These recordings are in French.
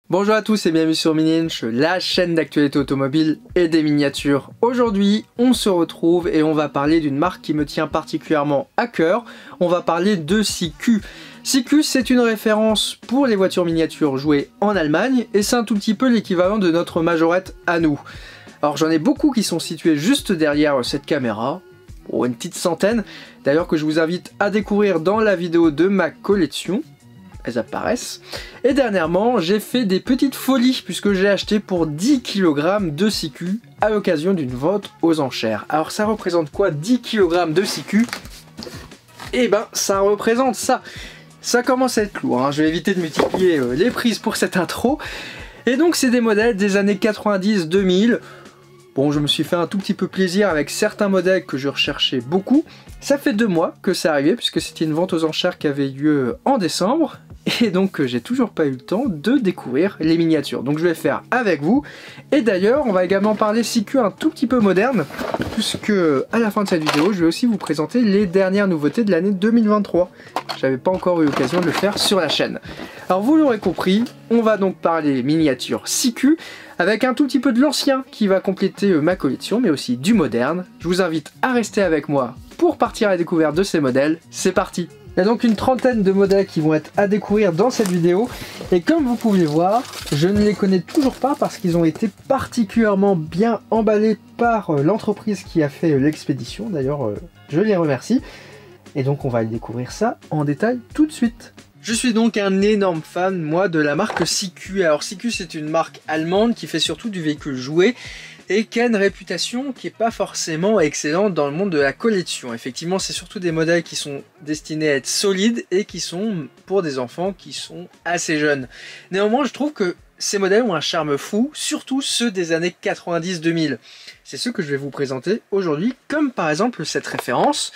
Bonjour à tous et bienvenue sur Mini-Inch, la chaîne d'actualité automobile et des miniatures. Aujourd'hui, on se retrouve et on va parler d'une marque qui me tient particulièrement à cœur. On va parler de Siku. Siku, c'est une référence pour les voitures miniatures jouées en Allemagne et c'est un tout petit peu l'équivalent de notre majorette à nous. Alors j'en ai beaucoup qui sont situés juste derrière cette caméra, une petite centaine, d'ailleurs que je vous invite à découvrir dans la vidéo de ma collection. Elles apparaissent. Et dernièrement, j'ai fait des petites folies puisque j'ai acheté pour 10 kg de Siku à l'occasion d'une vente aux enchères. Alors ça représente quoi 10 kg de Siku? Eh ben ça représente ça. Ça commence à être lourd, hein. Je vais éviter de multiplier les prises pour cette intro. Et donc c'est des modèles des années 90-2000. Bon, je me suis fait un tout petit peu plaisir avec certains modèles que je recherchais beaucoup. Ça fait 2 mois que c'est arrivé puisque c'était une vente aux enchères qui avait lieu en décembre. Et donc j'ai toujours pas eu le temps de découvrir les miniatures. Donc je vais faire avec vous. Et d'ailleurs on va également parler Siku un tout petit peu moderne. Puisque à la fin de cette vidéo je vais aussi vous présenter les dernières nouveautés de l'année 2023. J'avais pas encore eu l'occasion de le faire sur la chaîne. Alors vous l'aurez compris, on va donc parler miniatures Siku. Avec un tout petit peu de l'ancien qui va compléter ma collection. Mais aussi du moderne. Je vous invite à rester avec moi pour partir à la découverte de ces modèles. C'est parti! Il y a donc une trentaine de modèles qui vont être à découvrir dans cette vidéo. Et comme vous pouvez voir, je ne les connais toujours pas parce qu'ils ont été particulièrement bien emballés par l'entreprise qui a fait l'expédition. D'ailleurs, je les remercie. Et donc on va découvrir ça en détail tout de suite. Je suis donc un énorme fan, moi, de la marque Siku. Alors Siku, c'est une marque allemande qui fait surtout du véhicule joué et qui a une réputation qui n'est pas forcément excellente dans le monde de la collection. Effectivement, c'est surtout des modèles qui sont destinés à être solides et qui sont pour des enfants qui sont assez jeunes. Néanmoins, je trouve que ces modèles ont un charme fou, surtout ceux des années 90-2000. C'est ceux que je vais vous présenter aujourd'hui, comme par exemple cette référence.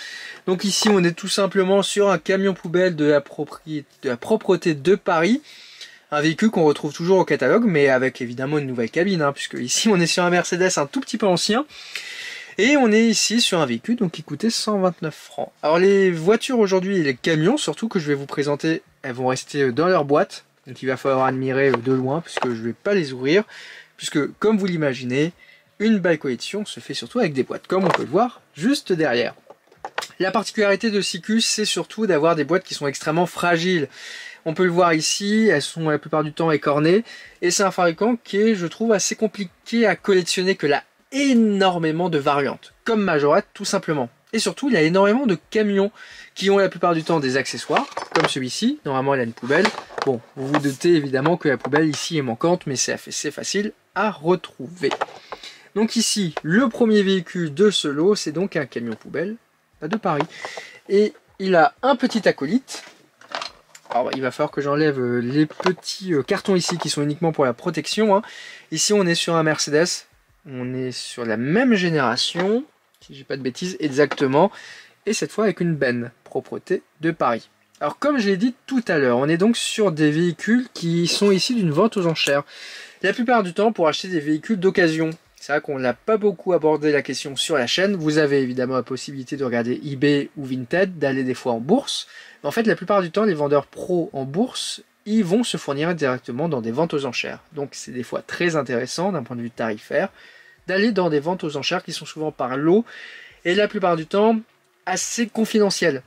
Donc ici, on est tout simplement sur un camion poubelle de la propreté de Paris. Un véhicule qu'on retrouve toujours au catalogue, mais avec évidemment une nouvelle cabine, hein, puisque ici on est sur un Mercedes un tout petit peu ancien. Et on est ici sur un véhicule donc, qui coûtait 129 francs. Alors les voitures aujourd'hui et les camions, surtout que je vais vous présenter, elles vont rester dans leur boîte. Donc il va falloir admirer de loin, puisque je ne vais pas les ouvrir. Puisque comme vous l'imaginez, une belle collection se fait surtout avec des boîtes, comme on peut le voir juste derrière. La particularité de Siku, c'est surtout d'avoir des boîtes qui sont extrêmement fragiles. On peut le voir ici, elles sont la plupart du temps écornées. Et c'est un fabricant qui est, je trouve, assez compliqué à collectionner, que là, énormément de variantes. Comme Majorette, tout simplement. Et surtout, il y a énormément de camions qui ont la plupart du temps des accessoires, comme celui-ci. Normalement, il a une poubelle. Bon, vous vous doutez évidemment que la poubelle ici est manquante, mais c'est facile à retrouver. Donc ici, le premier véhicule de ce lot, c'est donc un camion poubelle de Paris. Et il a un petit acolyte. Alors, il va falloir que j'enlève les petits cartons ici qui sont uniquement pour la protection, hein. Ici, on est sur un Mercedes. On est sur la même génération, si j'ai pas de bêtises, exactement. Et cette fois avec une benne, propreté de Paris. Alors, comme je l'ai dit tout à l'heure, on est donc sur des véhicules qui sont ici d'une vente aux enchères. La plupart du temps, pour acheter des véhicules d'occasion. C'est vrai qu'on n'a pas beaucoup abordé la question sur la chaîne. Vous avez évidemment la possibilité de regarder eBay ou Vinted, d'aller des fois en bourse. Mais en fait, la plupart du temps, les vendeurs pros en bourse, ils vont se fournir directement dans des ventes aux enchères. Donc c'est des fois très intéressant d'un point de vue tarifaire d'aller dans des ventes aux enchères qui sont souvent par lot et la plupart du temps assez confidentielles.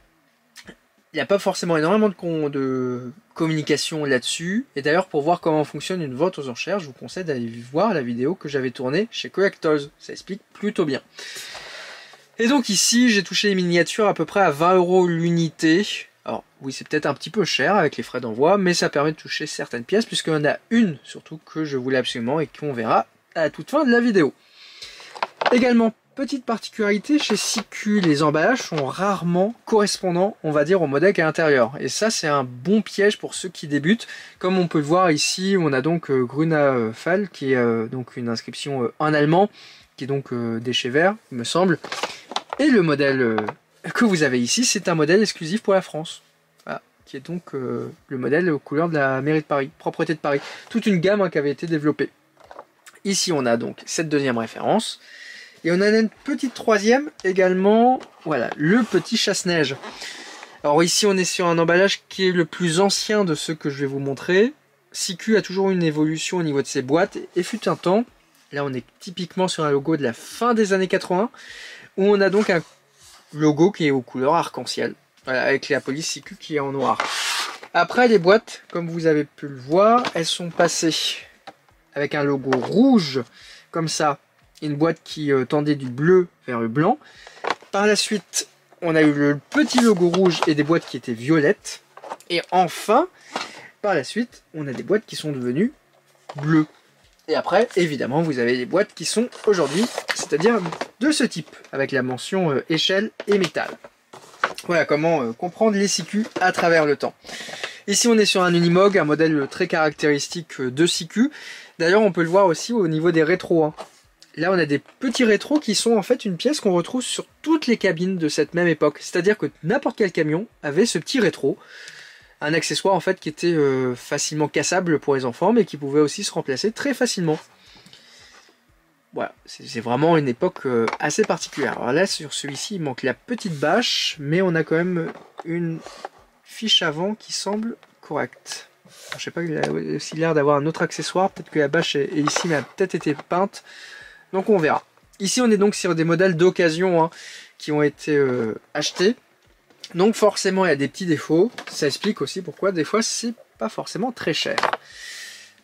Il n'y a pas forcément énormément de communication là-dessus. Et d'ailleurs, pour voir comment fonctionne une vente aux enchères, je vous conseille d'aller voir la vidéo que j'avais tournée chez Collectors. Ça explique plutôt bien. Et donc ici, j'ai touché les miniatures à peu près à 20 € l'unité. Alors oui, c'est peut-être un petit peu cher avec les frais d'envoi, mais ça permet de toucher certaines pièces, puisqu'il y en a une surtout que je voulais absolument et qu'on verra à la toute fin de la vidéo. Également, petite particularité, chez Siku, les emballages sont rarement correspondants, on va dire, au modèle à l'intérieur. Et ça, c'est un bon piège pour ceux qui débutent. Comme on peut le voir ici, on a donc Grüner Fall, qui est donc une inscription en allemand, qui est donc déchet vert, il me semble. Et le modèle que vous avez ici, c'est un modèle exclusif pour la France. Voilà, qui est donc le modèle aux couleurs de la mairie de Paris, propreté de Paris. Toute une gamme qui avait été développée. Ici, on a donc cette deuxième référence. Et on a une petite troisième également, voilà, le petit chasse-neige. Alors ici, on est sur un emballage qui est le plus ancien de ceux que je vais vous montrer. CQ a toujours eu une évolution au niveau de ses boîtes, et fut un temps, là on est typiquement sur un logo de la fin des années 80, où on a donc un logo qui est aux couleurs arc-en-ciel, voilà, avec la police CQ qui est en noir. Après les boîtes, comme vous avez pu le voir, elles sont passées avec un logo rouge, comme ça, une boîte qui tendait du bleu vers le blanc. Par la suite, on a eu le petit logo rouge et des boîtes qui étaient violettes. Et enfin, par la suite, on a des boîtes qui sont devenues bleues. Et après, évidemment, vous avez les boîtes qui sont aujourd'hui, c'est-à-dire de ce type, avec la mention échelle et métal. Voilà comment comprendre les CQ à travers le temps. Ici, on est sur un Unimog, un modèle très caractéristique de CQ. D'ailleurs, on peut le voir aussi au niveau des rétros. Hein. Là, on a des petits rétros qui sont en fait une pièce qu'on retrouve sur toutes les cabines de cette même époque. C'est-à-dire que n'importe quel camion avait ce petit rétro. Un accessoire en fait qui était facilement cassable pour les enfants, mais qui pouvait aussi se remplacer très facilement. Voilà, c'est vraiment une époque assez particulière. Alors là, sur celui-ci, il manque la petite bâche, mais on a quand même une fiche avant qui semble correcte. Alors, je sais pas, il a aussi l'air d'avoir un autre accessoire. Peut-être que la bâche est ici, mais a peut-être été peinte. Donc on verra. Ici, on est donc sur des modèles d'occasion hein, qui ont été achetés. Donc forcément, il y a des petits défauts. Ça explique aussi pourquoi des fois, c'est pas forcément très cher.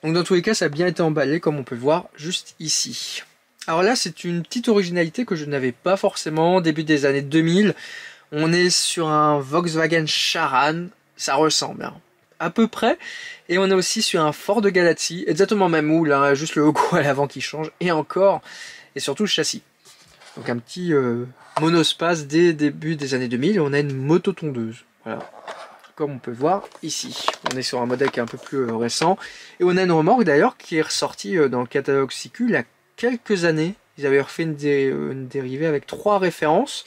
Donc dans tous les cas, ça a bien été emballé, comme on peut le voir juste ici. Alors là, c'est une petite originalité que je n'avais pas forcément début des années 2000. On est sur un Volkswagen Charan. Ça ressemble hein, à peu près. Et on est aussi sur un Ford Galaxy. Exactement même moule, hein, juste le logo à l'avant qui change. Et encore, et surtout le châssis. Donc un petit monospace dès début des années 2000. Et on a une moto tondeuse. Voilà. Comme on peut voir ici. On est sur un modèle qui est un peu plus récent. Et on a une remorque d'ailleurs qui est ressortie dans le catalogue CQ il y a quelques années. Ils avaient refait une dérivée avec 3 références.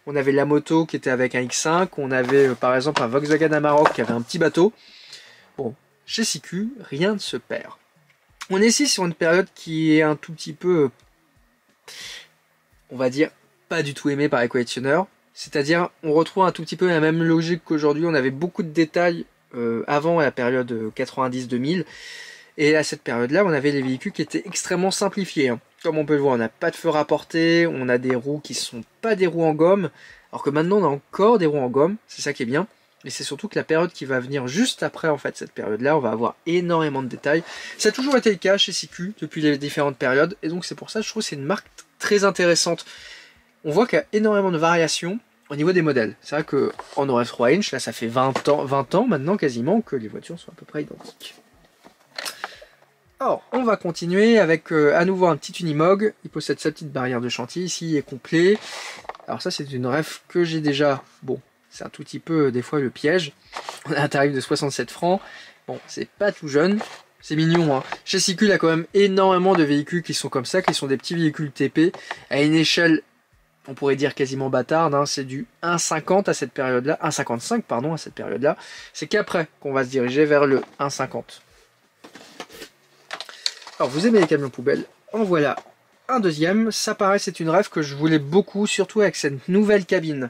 On avait la moto qui était avec un X5. On avait par exemple un Volkswagen Amarok qui avait un petit bateau. Bon, chez CQ, rien ne se perd. On est ici sur une période qui est un tout petit peu, on va dire, pas du tout aimée par les collectionneurs. C'est-à-dire, on retrouve un tout petit peu la même logique qu'aujourd'hui. On avait beaucoup de détails avant la période 90-2000. Et à cette période-là, on avait les véhicules qui étaient extrêmement simplifiés. Hein. Comme on peut le voir, on n'a pas de feu rapporté, on a des roues qui ne sont pas des roues en gomme, alors que maintenant on a encore des roues en gomme, c'est ça qui est bien. Et c'est surtout que la période qui va venir juste après en fait cette période-là, on va avoir énormément de détails. Ça a toujours été le cas chez CQ depuis les différentes périodes, et donc c'est pour ça que je trouve que c'est une marque très intéressante. On voit qu'il y a énormément de variations au niveau des modèles. C'est vrai qu'en RS3 Inch, là ça fait 20 ans maintenant quasiment que les voitures sont à peu près identiques. Alors, on va continuer avec à nouveau un petit Unimog. Il possède sa petite barrière de chantier. Ici, il est complet. Alors ça, c'est une ref que j'ai déjà. Bon, c'est un tout petit peu, des fois, le piège. On a un tarif de 67 francs. Bon, c'est pas tout jeune. C'est mignon, hein. Chez CQ, il y a quand même énormément de véhicules qui sont comme ça, qui sont des petits véhicules TP, à une échelle, on pourrait dire quasiment bâtarde. Hein. C'est du 1,50 à cette période-là. 1,55, pardon, à cette période-là. C'est qu'après qu'on va se diriger vers le 1,50. Alors vous aimez les camions poubelles, en voilà un deuxième. Ça pareil, c'est une rêve que je voulais beaucoup, surtout avec cette nouvelle cabine.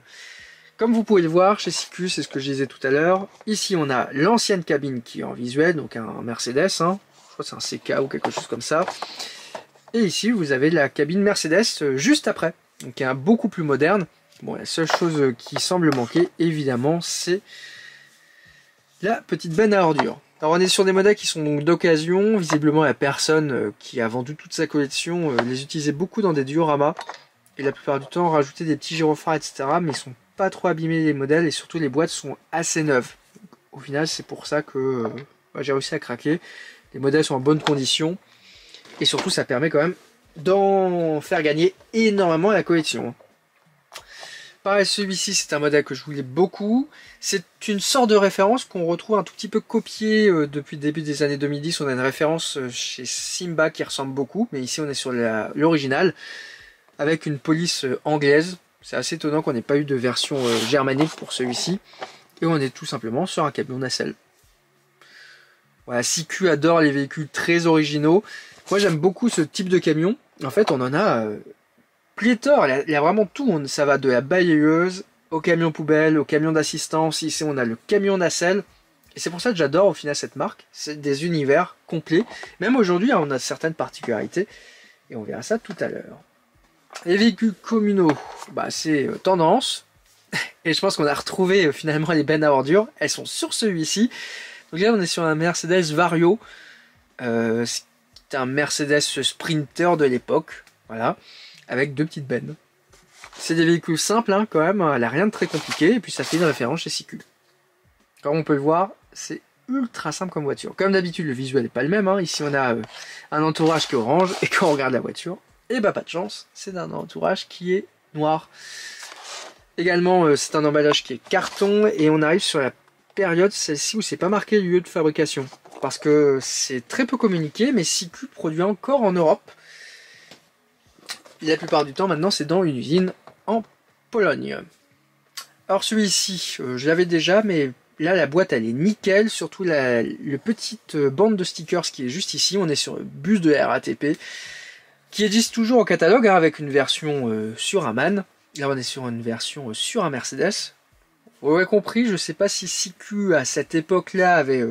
Comme vous pouvez le voir chez CQ, c'est ce que je disais tout à l'heure. Ici on a l'ancienne cabine qui est en visuel, donc un Mercedes, hein. Je crois que c'est un CK ou quelque chose comme ça. Et ici vous avez la cabine Mercedes juste après, donc qui est beaucoup plus moderne. Bon, la seule chose qui semble manquer, évidemment, c'est la petite benne à ordures. Alors on est sur des modèles qui sont donc d'occasion. Visiblement la personne qui a vendu toute sa collection les utilisait beaucoup dans des dioramas. Et la plupart du temps rajoutait des petits gyrophares, etc. Mais ils sont pas trop abîmés les modèles et surtout les boîtes sont assez neuves. Donc, au final c'est pour ça que j'ai réussi à craquer. Les modèles sont en bonne condition. Et surtout ça permet quand même d'en faire gagner énormément à la collection. Pareil, celui-ci, c'est un modèle que je voulais beaucoup. C'est une sorte de référence qu'on retrouve un tout petit peu copiée depuis le début des années 2010. On a une référence chez Simba qui ressemble beaucoup, mais ici on est sur l'original, avec une police anglaise. C'est assez étonnant qu'on n'ait pas eu de version germanique pour celui-ci. Et on est tout simplement sur un camion nacelle. Voilà, CQ adore les véhicules très originaux. Moi j'aime beaucoup ce type de camion. En fait, on en a... pléthore, il y a vraiment tout, ça va de la balayeuse au camion poubelle, au camion d'assistance. Ici on a le camion nacelle, Et c'est pour ça que j'adore au final cette marque, c'est des univers complets. Même aujourd'hui, on a certaines particularités, et on verra ça tout à l'heure. Les véhicules communaux, c'est tendance, et je pense qu'on a retrouvé finalement les bennes à ordures, elles sont sur celui-ci. Donc là on est sur un Mercedes Vario, c'est un Mercedes Sprinter de l'époque, voilà, avec 2 petites bennes. C'est des véhicules simples hein, quand même, elle n'a rien de très compliqué, et puis ça fait une référence chez CQ. Comme on peut le voir, c'est ultra simple comme voiture. Comme d'habitude, le visuel n'est pas le même, hein. Ici on a un entourage qui est orange, et quand on regarde la voiture, et pas de chance, c'est un entourage qui est noir. Également, c'est un emballage qui est carton, et on arrive sur la période, celle-ci, où c'est pas marqué le lieu de fabrication. Parce que c'est très peu communiqué, mais CQ produit encore en Europe. La plupart du temps, maintenant, c'est dans une usine en Pologne. Alors celui-ci, je l'avais déjà, mais là, la boîte, elle est nickel. Surtout la petite bande de stickers qui est juste ici. On est sur le bus de RATP, qui existe toujours au catalogue, hein, avec une version sur un MAN. Là, on est sur une version sur un Mercedes. Vous avez compris, je ne sais pas si CQ, à cette époque-là, avait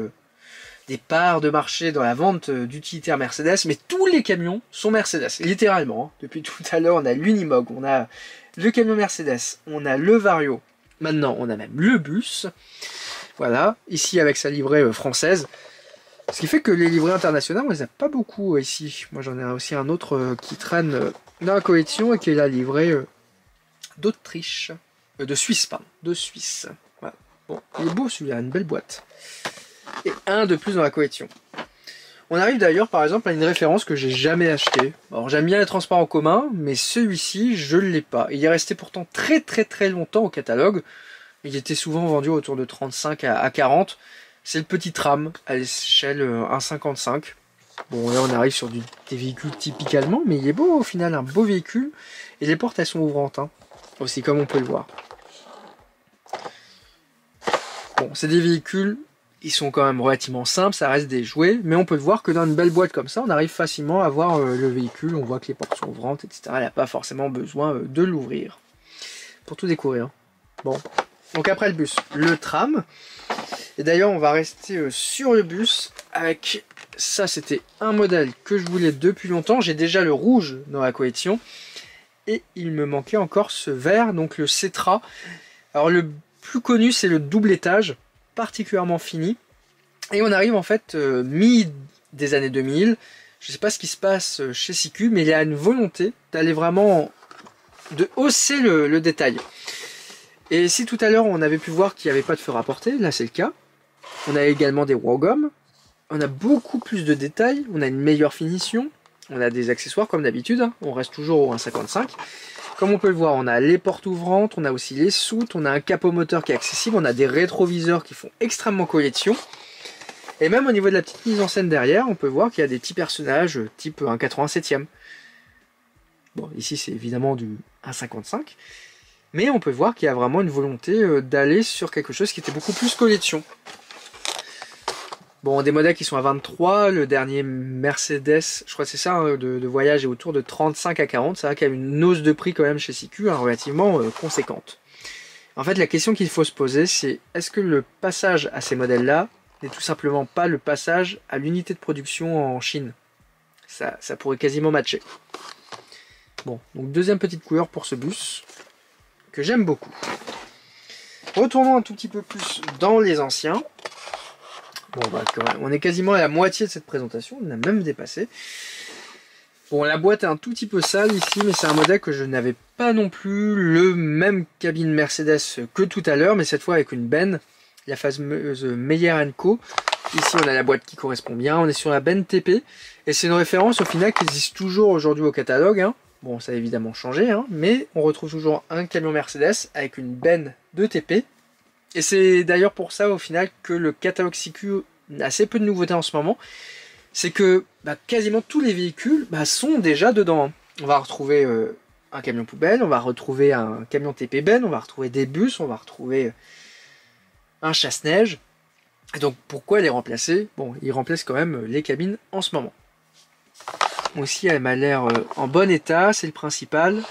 des parts de marché dans la vente d'utilitaires Mercedes, mais tous les camions sont Mercedes, littéralement. Hein. Depuis tout à l'heure, on a l'Unimog, on a le camion Mercedes, on a le Vario. Maintenant, on a même le bus. Voilà, ici avec sa livrée française. Ce qui fait que les livrées internationales, on les a pas beaucoup ici. Moi, j'en ai aussi un autre qui traîne dans la collection et qui est la livrée d'Autriche. De Suisse, pardon. De Suisse. Voilà. Bon, il est beau celui-là, une belle boîte. Et un de plus dans la collection. On arrive d'ailleurs, par exemple, à une référence que j'ai jamais achetée. Alors, j'aime bien les transports en commun, mais celui-ci, je ne l'ai pas. Il est resté pourtant très très très longtemps au catalogue. Il était souvent vendu autour de 35 à 40. C'est le petit tram à l'échelle 1,55. Bon, là, on arrive sur des véhicules typiques allemands, mais il est beau au final, un beau véhicule. Et les portes, elles sont ouvrantes, hein, aussi, comme on peut le voir. Bon, c'est des véhicules, ils sont quand même relativement simples, ça reste des jouets, mais on peut voir que dans une belle boîte comme ça, on arrive facilement à voir le véhicule, on voit que les portes sont ouvrantes, etc. Elle n'a pas forcément besoin de l'ouvrir pour tout découvrir. Bon, donc après le bus, le tram. Et d'ailleurs, on va rester sur le bus avec ça, c'était un modèle que je voulais depuis longtemps. J'ai déjà le rouge dans la collection. Et il me manquait encore ce vert, donc le Cetra. Alors le plus connu, c'est le double étage, particulièrement fini. Et on arrive en fait mi des années 2000. Je ne sais pas ce qui se passe chez CQ, mais il y a une volonté d'aller vraiment de hausser le détail. Et si tout à l'heure on avait pu voir qu'il n'y avait pas de feu rapporté, là c'est le cas. On a également des wagons. On a beaucoup plus de détails, on a une meilleure finition. On a des accessoires comme d'habitude, hein. On reste toujours au 1,55. Comme on peut le voir, on a les portes ouvrantes, on a aussi les soutes, on a un capot moteur qui est accessible, on a des rétroviseurs qui font extrêmement collection. Et même au niveau de la petite mise en scène derrière, on peut voir qu'il y a des petits personnages type 1,87e. Bon, ici c'est évidemment du 1,55. Mais on peut voir qu'il y a vraiment une volonté d'aller sur quelque chose qui était beaucoup plus collection. Bon, des modèles qui sont à 23, le dernier Mercedes, je crois que c'est ça, hein, de voyage est autour de 35 à 40. C'est vrai qu'il y a une hausse de prix quand même chez CQ, hein, relativement conséquente. En fait, la question qu'il faut se poser, c'est est-ce que le passage à ces modèles-là n'est tout simplement pas le passage à l'unité de production en Chine? Ça pourrait quasiment matcher. Bon, donc deuxième petite couleur pour ce bus, que j'aime beaucoup. Retournons un tout petit peu plus dans les anciens. Bon, on est quasiment à la moitié de cette présentation, on a même dépassé. Bon, la boîte est un tout petit peu sale ici, mais c'est un modèle que je n'avais pas non plus le même cabine Mercedes que tout à l'heure, mais cette fois avec une benne, la fameuse Meyer & Co. Ici, on a la boîte qui correspond bien, on est sur la benne TP, et c'est une référence au final qui existe toujours aujourd'hui au catalogue, hein. Bon, ça a évidemment changé, hein, mais on retrouve toujours un camion Mercedes avec une benne de TP. Et c'est d'ailleurs pour ça au final que le catalogue CQ a assez peu de nouveautés en ce moment. C'est que quasiment tous les véhicules sont déjà dedans. Hein. On va retrouver un camion poubelle, on va retrouver un camion TP Ben, on va retrouver des bus, on va retrouver un chasse-neige. Et donc pourquoi les remplacer? Bon, ils remplacent quand même les cabines en ce moment. Aussi, elle m'a l'air en bon état, c'est le principal.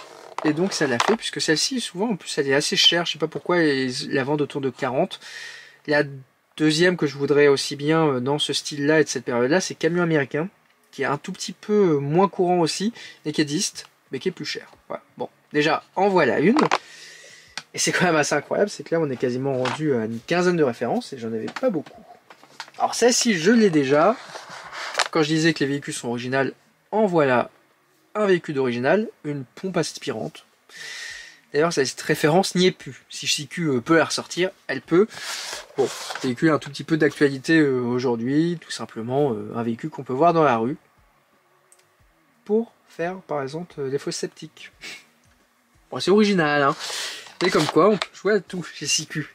Et donc ça l'a fait, puisque celle-ci, souvent, en plus, elle est assez chère. Je sais pas pourquoi ils la vendent autour de 40. Il y a deuxième que je voudrais aussi bien dans ce style-là et de cette période-là, c'est Camion Américain, qui est un tout petit peu moins courant aussi, et qui existe, mais qui est plus cher. Voilà. Bon, déjà, en voilà une. Et c'est quand même assez incroyable, c'est que là, on est quasiment rendu à une quinzaine de références, et j'en avais pas beaucoup. Alors celle-ci, je l'ai déjà. Quand je disais que les véhicules sont originaux, en voilà un véhicule d'original, une pompe aspirante. D'ailleurs, cette référence n'y est plus. Si CQ peut la ressortir, elle peut. Bon, véhicule un tout petit peu d'actualité aujourd'hui, tout simplement un véhicule qu'on peut voir dans la rue pour faire, par exemple, des fosses sceptiques. Bon, c'est original, hein. Et comme quoi, on peut jouer à tout chez CQ.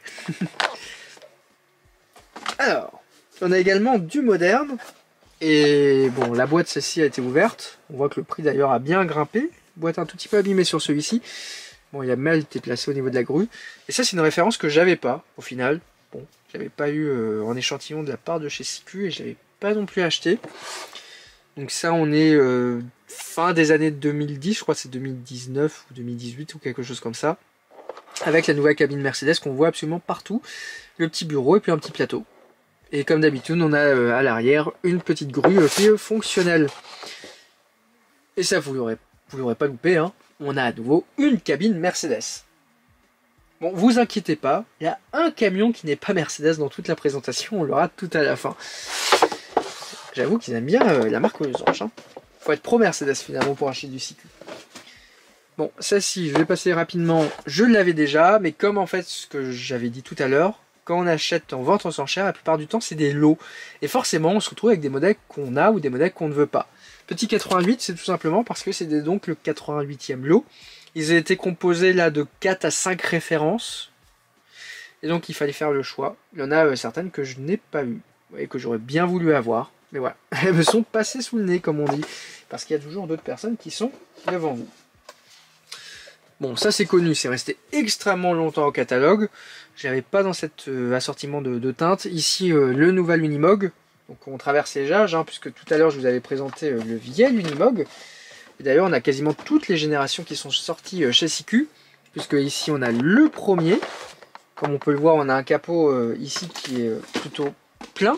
Alors, on a également du moderne. Et bon, la boîte, celle-ci a été ouverte. On voit que le prix d'ailleurs a bien grimpé. Boîte un tout petit peu abîmée sur celui-ci. Bon, il a mal été placé au niveau de la grue. Et ça, c'est une référence que j'avais pas, au final. Bon, j'avais pas eu en échantillon de la part de chez CQ et je l'avais pas non plus acheté. Donc ça, on est fin des années 2010, je crois que c'est 2019 ou 2018 ou quelque chose comme ça. Avec la nouvelle cabine Mercedes qu'on voit absolument partout. Le petit bureau et puis un petit plateau. Et comme d'habitude, on a à l'arrière une petite grue qui est fonctionnelle. Et ça, vous l'aurez pas loupé, hein. On a à nouveau une cabine Mercedes. Bon, vous inquiétez pas, il y a un camion qui n'est pas Mercedes dans toute la présentation, on l'aura tout à la fin. J'avoue qu'ils aiment bien la marque aux anges. Hein. Faut être pro Mercedes finalement pour acheter du CQ. Bon, celle-ci, je vais passer rapidement. Je l'avais déjà, mais comme en fait ce que j'avais dit tout à l'heure, quand on achète en vente aux enchères, la plupart du temps c'est des lots. Et forcément, on se retrouve avec des modèles qu'on a ou des modèles qu'on ne veut pas. Petit 88, c'est tout simplement parce que c'est donc le 88e lot. Ils ont été composés là de 4 à 5 références. Et donc il fallait faire le choix. Il y en a certaines que je n'ai pas eues. Et que j'aurais bien voulu avoir. Mais voilà, elles me sont passées sous le nez comme on dit. Parce qu'il y a toujours d'autres personnes qui sont devant vous. Bon, ça c'est connu, c'est resté extrêmement longtemps au catalogue. Je n'avais pas dans cet assortiment de teintes. Ici, le nouvel Unimog. Donc on traverse les âges, hein, puisque tout à l'heure je vous avais présenté le vieil Unimog. Et d'ailleurs, on a quasiment toutes les générations qui sont sorties chez CQ. Puisque ici, on a le premier. Comme on peut le voir, on a un capot ici qui est plutôt plein.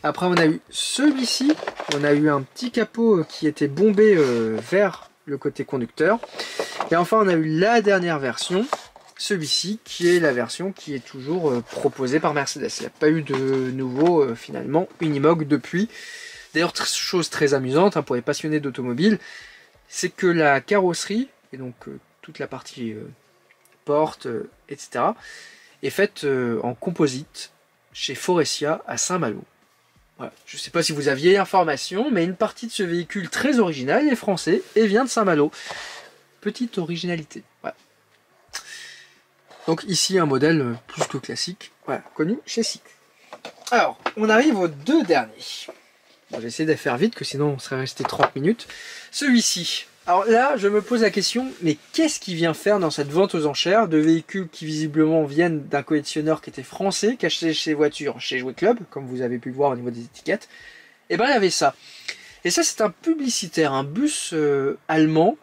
Après, on a eu celui-ci. On a eu un petit capot qui était bombé vers le côté conducteur. Et enfin, on a eu la dernière version, celui-ci, qui est la version qui est toujours proposée par Mercedes. Il n'y a pas eu de nouveau, finalement, Unimog depuis. D'ailleurs, chose très amusante hein, pour les passionnés d'automobile, c'est que la carrosserie, et donc toute la partie porte, etc., est faite en composite chez Faurecia à Saint-Malo. Voilà. Je ne sais pas si vous aviez l'information, mais une partie de ce véhicule très original est français et vient de Saint-Malo. Petite originalité. Voilà. Donc ici un modèle plus que classique, voilà, connu chez CQ. Alors, on arrive aux deux derniers. Bon, j'ai essayé de faire vite, que sinon on serait resté 30 minutes. Celui-ci. Alors là, je me pose la question, mais qu'est-ce qu'il vient faire dans cette vente aux enchères de véhicules qui visiblement viennent d'un collectionneur qui était français, qui achetait ses voitures chez Jouet Club, comme vous avez pu le voir au niveau des étiquettes. Et ben il y avait ça. Et ça c'est un publicitaire, un bus allemand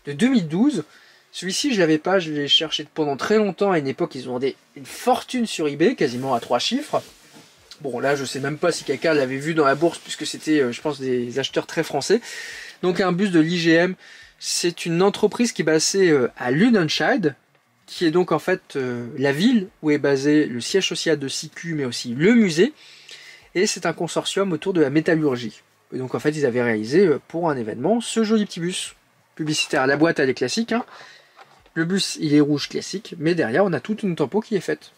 de 2012. Celui-ci je l'avais pas, je l'ai cherché pendant très longtemps. À une époque ils ont vendu une fortune sur eBay, quasiment à 3 chiffres. Bon là je sais même pas si quelqu'un l'avait vu dans la bourse, puisque c'était je pense des acheteurs très français. Donc un bus de l'IGM, c'est une entreprise qui est basée à Ludenscheid, qui est donc en fait la ville où est basé le siège social de CQ, mais aussi le musée. Et c'est un consortium autour de la métallurgie. Et donc en fait ils avaient réalisé pour un événement ce joli petit bus publicitaire. La boîte elle est classique, hein. Le bus il est rouge classique, mais derrière on a toute une tempo qui est faite.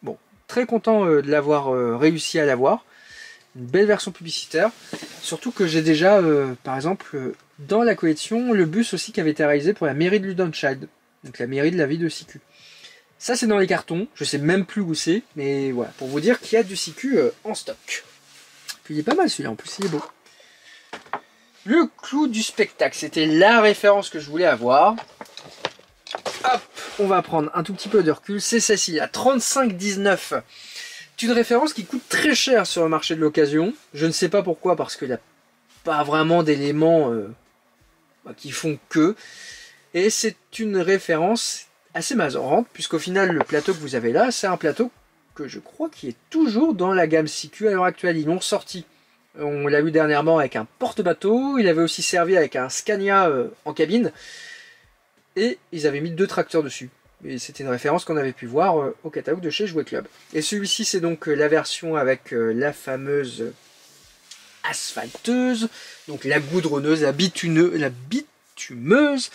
Bon, très content de l'avoir réussi à l'avoir. Une belle version publicitaire, surtout que j'ai déjà, par exemple, dans la collection, le bus aussi qui avait été réalisé pour la mairie de Ludenscheid, donc la mairie de la ville de CQ. Ça c'est dans les cartons, je sais même plus où c'est, mais voilà, pour vous dire qu'il y a du CQ en stock. Puis il est pas mal celui-là, en plus il est beau. Le clou du spectacle, c'était la référence que je voulais avoir. Hop, on va prendre un tout petit peu de recul, c'est celle-ci, à 35,19. C'est une référence qui coûte très cher sur le marché de l'occasion. Je ne sais pas pourquoi, parce qu'il n'y a pas vraiment d'éléments qui font que. Et c'est une référence assez marrante, puisqu'au final, le plateau que vous avez là, c'est un plateau que je crois qui est toujours dans la gamme CQ à l'heure actuelle. Ils l'ont sorti. On l'a vu dernièrement avec un porte-bateau. Il avait aussi servi avec un Scania en cabine. Et ils avaient mis 2 tracteurs dessus. Et c'était une référence qu'on avait pu voir au catalogue de chez Jouet Club. Et celui-ci, c'est donc la version avec la fameuse asphalteuse, donc la goudronneuse, la bitumeuse.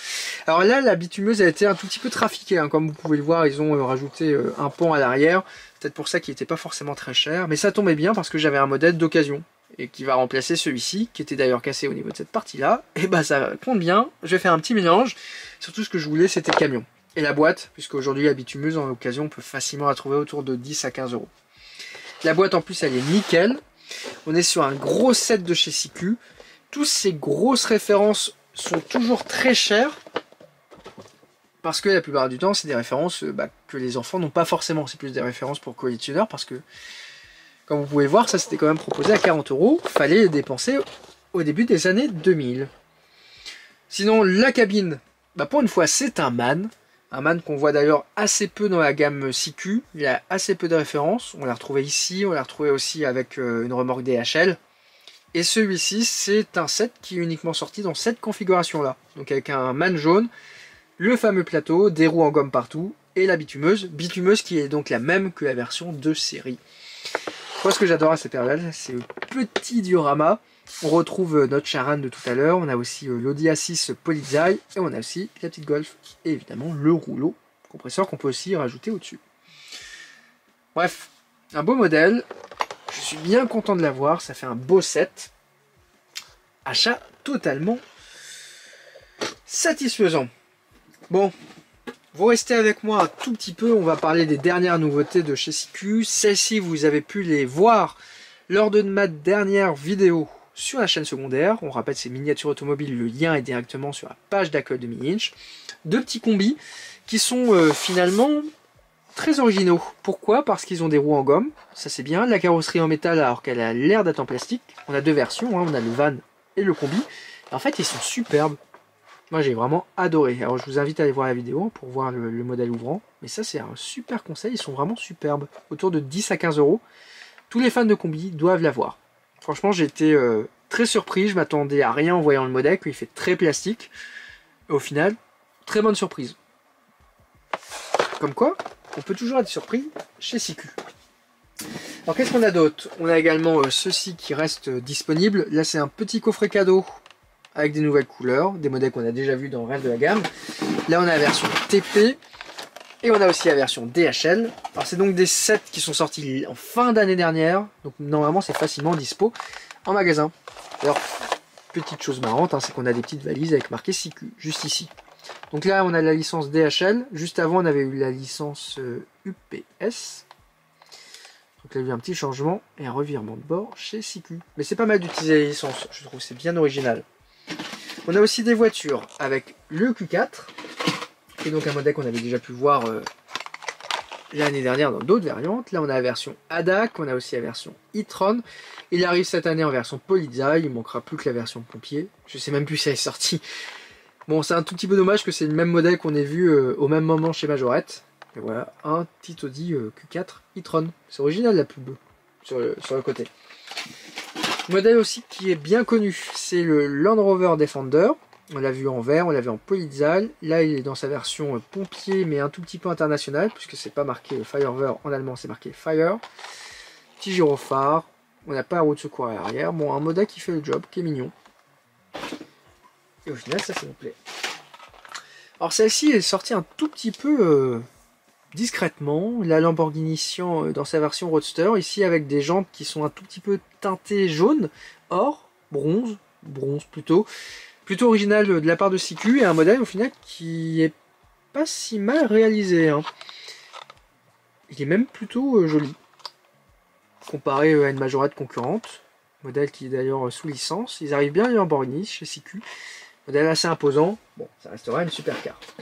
Alors là, la bitumeuse a été un tout petit peu trafiquée, hein. Comme vous pouvez le voir, ils ont rajouté un pont à l'arrière. Peut-être pour ça qu'il n'était pas forcément très cher. Mais ça tombait bien parce que j'avais un modèle d'occasion. Et qui va remplacer celui-ci, qui était d'ailleurs cassé au niveau de cette partie-là. Et bah ça compte bien. Je vais faire un petit mélange. Surtout ce que je voulais, c'était le camion. Et la boîte, puisque aujourd'hui la bitumeuse en occasion, on peut facilement la trouver autour de 10 à 15 euros. La boîte en plus, elle est nickel. On est sur un gros set de chez CQ. Toutes ces grosses références sont toujours très chères. Parce que la plupart du temps, c'est des références que les enfants n'ont pas forcément. C'est plus des références pour collectionneurs parce que, comme vous pouvez voir, ça c'était quand même proposé à 40 euros. Fallait les dépenser au début des années 2000. Sinon, la cabine, pour une fois, c'est un MAN. Un MAN qu'on voit d'ailleurs assez peu dans la gamme CQ. Il a assez peu de références. On l'a retrouvé ici, on l'a retrouvé aussi avec une remorque DHL. Et celui-ci, c'est un set qui est uniquement sorti dans cette configuration-là. Donc avec un MAN jaune, le fameux plateau, des roues en gomme partout, et la bitumeuse. Bitumeuse qui est donc la même que la version de série. Moi, ce que j'adore à cette période, c'est le petit diorama. On retrouve notre Charan de tout à l'heure. On a aussi l'Audi A6 Polizei. Et on a aussi la petite Golf. Et évidemment, le rouleau compresseur qu'on peut aussi rajouter au-dessus. Bref, un beau modèle. Je suis bien content de l'avoir. Ça fait un beau set. Achat totalement satisfaisant. Bon. Vous restez avec moi un tout petit peu, on va parler des dernières nouveautés de chez CQ. Celles-ci, vous avez pu les voir lors de ma dernière vidéo sur la chaîne secondaire. On rappelle, c'est miniatures automobiles, le lien est directement sur la page d'accueil de Mini-Inch. 2 petits combis qui sont finalement très originaux. Pourquoi? Parce qu'ils ont des roues en gomme, ça c'est bien. La carrosserie en métal alors qu'elle a l'air d'être en plastique. On a 2 versions, hein. On a le van et le combi. Et en fait, ils sont superbes. Moi j'ai vraiment adoré. Alors je vous invite à aller voir la vidéo pour voir le modèle ouvrant. Mais ça c'est un super conseil, ils sont vraiment superbes. Autour de 10 à 15 euros. Tous les fans de combi doivent l'avoir. Franchement j'ai été très surpris, je m'attendais à rien en voyant le modèle, qu'il fait très plastique. Et au final, très bonne surprise. Comme quoi, on peut toujours être surpris chez CQ. Alors qu'est-ce qu'on a d'autre? On a également ceci qui reste disponible. Là c'est un petit coffret cadeau avec des nouvelles couleurs, des modèles qu'on a déjà vus dans le reste de la gamme. Là on a la version TP et on a aussi la version DHL. Alors c'est donc des sets qui sont sortis en fin d'année dernière, donc normalement c'est facilement dispo en magasin. Alors petite chose marrante, hein, c'est qu'on a des petites valises avec marqué CQ, juste ici. Donc là on a la licence DHL, juste avant on avait eu la licence UPS. Donc là il y a eu un petit changement et un revirement de bord chez CQ. Mais c'est pas mal d'utiliser la licence, je trouve c'est bien original. On a aussi des voitures avec le Q4, qui est donc un modèle qu'on avait déjà pu voir l'année dernière dans d'autres variantes. Là on a la version ADAC, on a aussi la version e-tron. Il arrive cette année en version Polizei, il manquera plus que la version pompier. Je sais même plus si elle est sortie. Bon, c'est un tout petit peu dommage que c'est le même modèle qu'on ait vu au même moment chez Majorette. Et voilà, un petit Audi Q4 e-tron. C'est original la pub sur le côté. Modèle aussi qui est bien connu, c'est le Land Rover Defender. On l'a vu en vert, on l'a vu en Polizei. Là, il est dans sa version pompier, mais un tout petit peu international, puisque c'est pas marqué Feuerwehr en allemand, c'est marqué Fire. Petit gyrophare. On n'a pas la roue de secours à l'arrière. Bon, un modèle qui fait le job, qui est mignon. Et au final, ça me plaît. Alors celle-ci est sortie un tout petit peu discrètement. La Lamborghini Sian dans sa version Roadster, ici avec des jantes qui sont un tout petit peu teintées jaune, or, bronze plutôt. Plutôt original de la part de CQ et un modèle au final qui est pas si mal réalisé. Hein. Il est même plutôt joli. Comparé à une Majorette concurrente. Modèle qui est d'ailleurs sous licence. Ils arrivent bien les Lamborghini chez CQ. Modèle assez imposant. Bon, ça restera une super carte.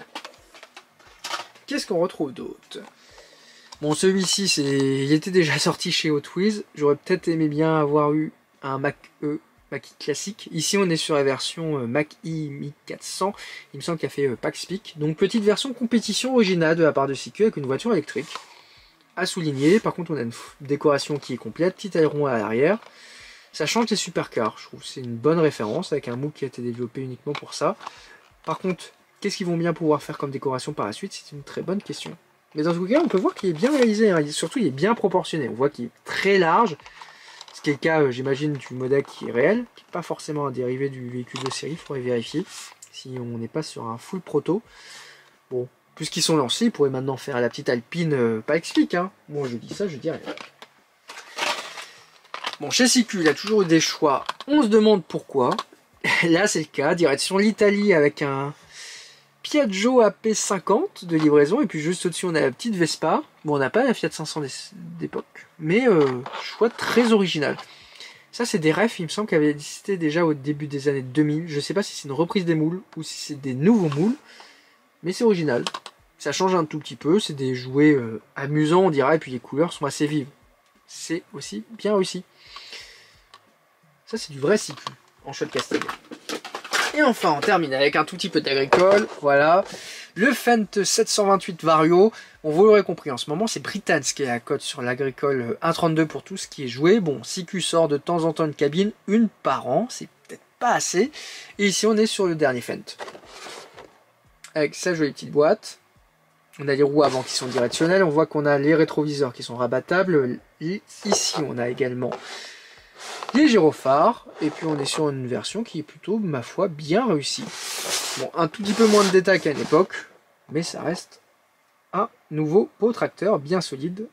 Qu'est-ce qu'on retrouve d'autre? Bon, celui-ci, il était déjà sorti chez Hot Wheels. J'aurais peut-être aimé bien avoir eu un Mach-E classique. Ici, on est sur la version Mach-E 1400. Il me semble qu'il a fait Pax Peak. Donc, petite version compétition originale de la part de CQ avec une voiture électrique. à souligner. Par contre, on a une décoration qui est complète, petit aileron à l'arrière. Ça change des supercars, je trouve que c'est une bonne référence avec un moule qui a été développé uniquement pour ça. Par contre, qu'est-ce qu'ils vont bien pouvoir faire comme décoration par la suite? C'est une très bonne question. Mais dans ce cas, on peut voir qu'il est bien réalisé, hein. Surtout il est bien proportionné. On voit qu'il est très large, ce qui est le cas, j'imagine, du modèle qui est réel, qui n'est pas forcément un dérivé du véhicule de série, il faudrait vérifier si on n'est pas sur un full proto. Bon, puisqu'ils sont lancés, ils pourraient maintenant faire la petite Alpine, pas explique, hein. Moi je dis ça, je dis rien. Bon, chez CQ, il a toujours eu des choix. On se demande pourquoi. Là, c'est le cas. Direction l'Italie avec un Piaggio AP50 de livraison. Et puis juste au-dessus, on a la petite Vespa. Bon, on n'a pas la Fiat 500 d'époque. Mais choix très original. Ça, c'est des refs, il me semble, qui avaient existé déjà au début des années 2000. Je ne sais pas si c'est une reprise des moules ou si c'est des nouveaux moules. Mais c'est original. Ça change un tout petit peu. C'est des jouets amusants, on dirait. Et puis les couleurs sont assez vives. C'est aussi bien réussi. Ça, c'est du vrai cycle en chaux de Castellet. Et enfin, on termine avec un tout petit peu d'agricole. Voilà. Le Fendt 728 Vario. Bon, vous l'aurez compris, en ce moment, c'est Britannique qui est à la cote sur l'agricole 1,32 pour tout ce qui est joué. Bon, CQ sort de temps en temps une cabine, une par an. C'est peut-être pas assez. Et ici, on est sur le dernier Fendt. Avec sa jolie petite boîte. On a les roues avant qui sont directionnelles. On voit qu'on a les rétroviseurs qui sont rabattables. Et ici, on a également les gyrophares. Et puis, on est sur une version qui est plutôt, ma foi, bien réussie. Bon, un tout petit peu moins de détails qu'à l'époque. Mais ça reste un nouveau beau tracteur bien solide.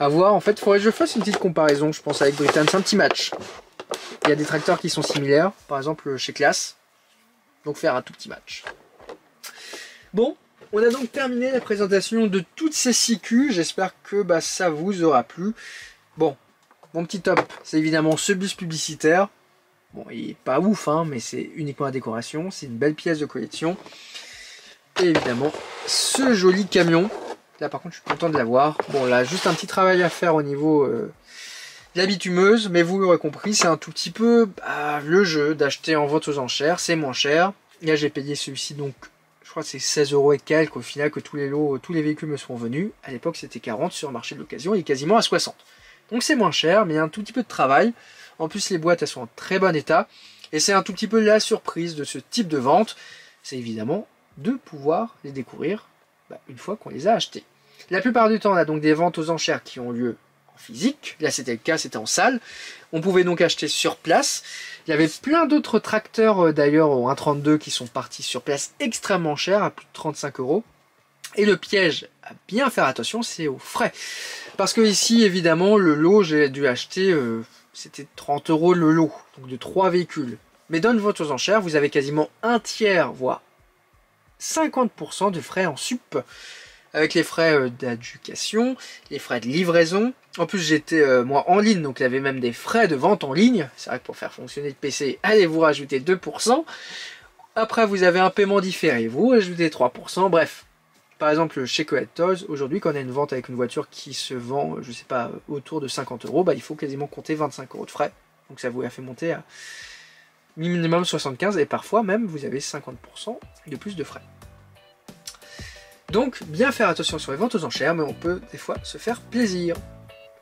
À voir. En fait, il faudrait que je fasse une petite comparaison, je pense, avec Britannique. C'est un petit match. Il y a des tracteurs qui sont similaires. Par exemple, chez Claas. Donc, faire un tout petit match. Bon. On a donc terminé la présentation de toutes ces CQ. J'espère que ça vous aura plu. Bon, mon petit top, c'est évidemment ce bus publicitaire. Bon, il est pas ouf, hein, mais c'est uniquement la décoration. C'est une belle pièce de collection. Et évidemment, ce joli camion. Là, par contre, je suis content de l'avoir. Bon, là, juste un petit travail à faire au niveau de la bitumeuse. Mais vous l'aurez compris, c'est un tout petit peu le jeu d'acheter en vente aux enchères. C'est moins cher. Là, j'ai payé celui-ci donc... Je crois que c'est 16 € et quelques au final que tous les lots, tous les véhicules me sont venus. À l'époque, c'était 40 sur le marché de l'occasion. Il est quasiment à 60. Donc c'est moins cher, mais il y a un tout petit peu de travail. En plus, les boîtes, elles sont en très bon état. Et c'est un tout petit peu la surprise de ce type de vente. C'est évidemment de pouvoir les découvrir une fois qu'on les a achetés. La plupart du temps, on a donc des ventes aux enchères qui ont lieu en physique. Là, c'était le cas, c'était en salle. On pouvait donc acheter sur place. Il y avait plein d'autres tracteurs d'ailleurs au 1,32 qui sont partis sur place extrêmement chers, à plus de 35 €. Et le piège à bien faire attention, c'est aux frais. Parce que ici, évidemment, le lot, j'ai dû acheter, c'était 30 € le lot, donc de 3 véhicules. Mais dans une vente aux enchères, vous avez quasiment un tiers, voire 50% de frais en sup. Avec les frais d'éducation, les frais de livraison. En plus, j'étais moi en ligne, donc il y avait même des frais de vente en ligne. C'est vrai que pour faire fonctionner le PC, allez vous rajouter 2%. Après, vous avez un paiement différé, vous rajoutez 3%. Bref, par exemple, chez Coed Toys, aujourd'hui, quand on a une vente avec une voiture qui se vend, je sais pas, autour de 50 €, il faut quasiment compter 25 € de frais. Donc ça vous a fait monter à minimum 75 et parfois même, vous avez 50% de plus de frais. Donc, bien faire attention sur les ventes aux enchères, mais on peut des fois se faire plaisir.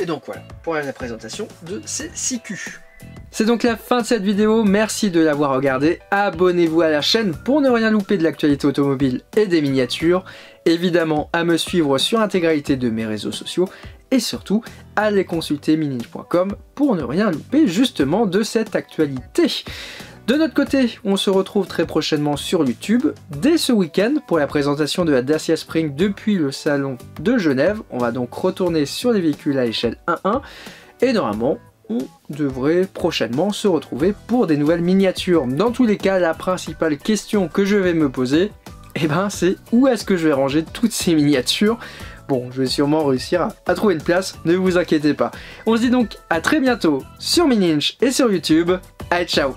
Et donc voilà, pour la présentation de ces CQ. C'est donc la fin de cette vidéo, merci de l'avoir regardée. Abonnez-vous à la chaîne pour ne rien louper de l'actualité automobile et des miniatures. Évidemment, à me suivre sur l'intégralité de mes réseaux sociaux. Et surtout, allez consulter mininj.com pour ne rien louper justement de cette actualité. De notre côté, on se retrouve très prochainement sur YouTube, dès ce week-end, pour la présentation de la Dacia Spring depuis le salon de Genève. On va donc retourner sur les véhicules à l'échelle 1.1, et normalement, on devrait prochainement se retrouver pour des nouvelles miniatures. Dans tous les cas, la principale question que je vais me poser, c'est où est-ce que je vais ranger toutes ces miniatures? Bon, je vais sûrement réussir à trouver une place, ne vous inquiétez pas. On se dit donc à très bientôt sur Mininj et sur YouTube. Allez, ciao!